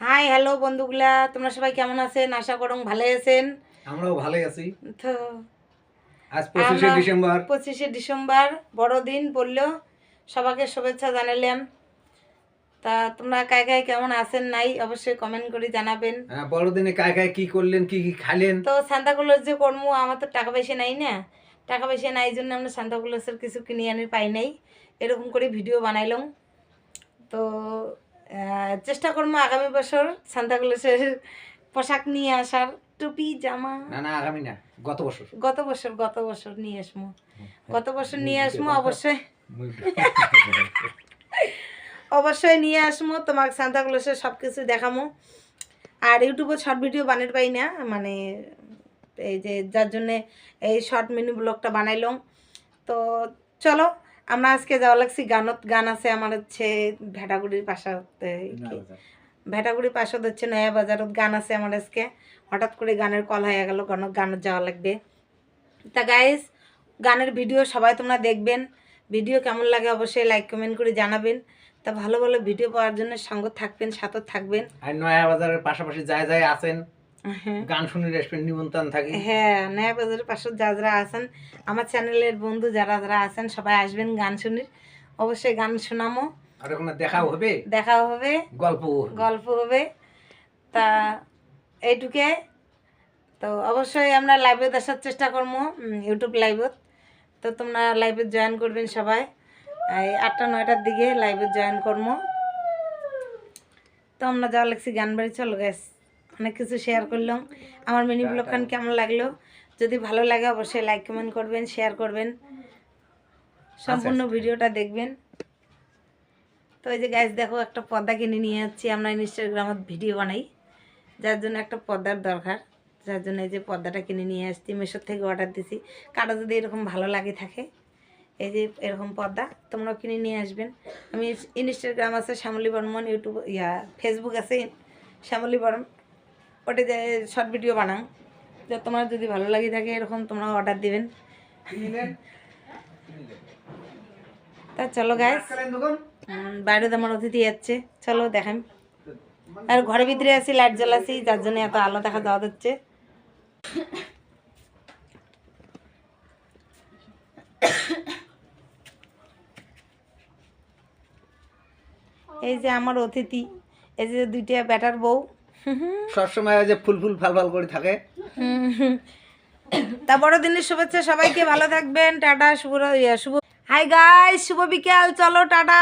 Hi hello বন্ধুগুলা, তোমরা সবাই কেমন আছেন? আশা করুন ভালো আছেন। আমরাও ভালোই আছি। তো আজ 25শে ডিসেম্বর। 25শে ডিসেম্বর বড়দিন পড়লো, সবাইকে শুভেচ্ছা জানালাম। তা তোমরা কায় কায় কেমন আছেন নাই অবশ্যই কমেন্ট করে জানাবেন। হ্যাঁ, বড়দিনে কায় কায় কি করলেন, কি কি খাইলেন? তো সান্তাক্লজ যে কর্ম, আমার তো টাকা পয়সা নাই না, টাকা পয়সা নাই জন্য আমরা সান্তাক্লজের কিছু কিনে আনি পাই নাই, এরকম করে ভিডিও বানাইলাম। তো চেষ্টা করবো আগামী বছর সান্তাক্লজের পোশাক নিয়ে আসার, টুপি জামা। না না, আগামী না, গত বছর। গত বছর নিয়ে আসবো, গত বছর নিয়ে আসবো অবশ্যই, অবশ্যই নিয়ে আসবো। তোমাকে সান্তাক্লজের সব কিছু দেখামো। আর ইউটিউবে শর্ট ভিডিও বানাতে পাই না, মানে এই যে যার জন্যে এই শর্ট মিনি ব্লগটা বানাইলাম। তো চলো আমরা আজকে যাওয়া লাগছি গান আছে আমার হচ্ছে ভেটাগুড়ির পাশে, ভেটাগুড়ির পাশে হচ্ছে নয়া বাজারত গান আছে আমার আজকে। হঠাৎ করে গানের কল হয়ে গেল, গানের যাওয়া লাগবে। তা গাইস, গানের ভিডিও সবাই তোমরা দেখবেন, ভিডিও কেমন লাগে অবশ্যই লাইক কমেন্ট করে জানাবেন। তা ভালো ভালো ভিডিও পাওয়ার জন্য সঙ্গ থাকবেন, সাথে থাকবেন। আর নয়া বাজারের পাশাপাশি যায় যায় আছেন, গান শুনে রেস্টুরেন্ট নিমন্ত্রণ থাকি। হ্যাঁ, নয়া বাজারের পাশে যারা আছেন, আমার চ্যানেলের বন্ধু যারা যারা আছেন সবাই আসবেন গান শুনি, অবশ্যই গান শোনামো। আর ওখানে দেখাও হবে, দেখাও হবে, গল্প হবে। তা এইটুকে। তো অবশ্যই আমরা লাইভে আসার চেষ্টা করবো, ইউটিউব লাইভত। তো তোমরা লাইভে জয়েন করবেন সবাই, এই 8টা-9টার দিকে লাইভে জয়েন করবো। তো আমরা যাওয়া লাগছি গান বাড়ি। চলো গ্যাস, অনেক কিছু শেয়ার করলাম। আমার মিনি ব্লগখান কেমন লাগলো, যদি ভালো লাগে অবশ্যই লাইক কমেন্ট করবেন, শেয়ার করবেন, সম্পূর্ণ ভিডিওটা দেখবেন। তো এই যে গ্যাস দেখো, একটা পর্দা কিনে নিয়ে যাচ্ছি। আমরা ইনস্টাগ্রামত ভিডিও বানাই, যার জন্য একটা পর্দার দরকার, যার জন্য এই যে পর্দাটা কিনে নিয়ে আসছি। মেশোর থেকে অর্ডার দিছি। কারো যদি এরকম ভালো লাগে থাকে, এই যে এরকম পর্দা তোমরাও কিনে নিয়ে আসবেন। আমি ইনস্টাগ্রাম আছে শ্যামলী বর্মন, ইউটিউব ফেসবুক আছে শ্যামলী বর্মন, ওটা যে শর্ট ভিডিও বানাও। তো তোমার যদি ভালো লাগে থাকে এরকম তোমরাও অর্ডার দিবেন। তা চলো গাইস, বাইরে আমার অতিথি যাচ্ছে, চলো দেখান। আর ঘরের ভিতরে আছি, লাইট জ্বালাছি, যার জন্য এত আলো দেখা যাওয়া যাচ্ছে। এই যে আমার অতিথি, এই যে দুইটা ব্যাটার বউ, সবসময় যে ফুল ফুল ফাল ফাল করে থাকে। তা বড়দিনের শুভেচ্ছা সবাইকে, ভালো থাকবেন, টাটা, শুভ। হাই গাইস, শুভ বিকেল, চলো টাটা।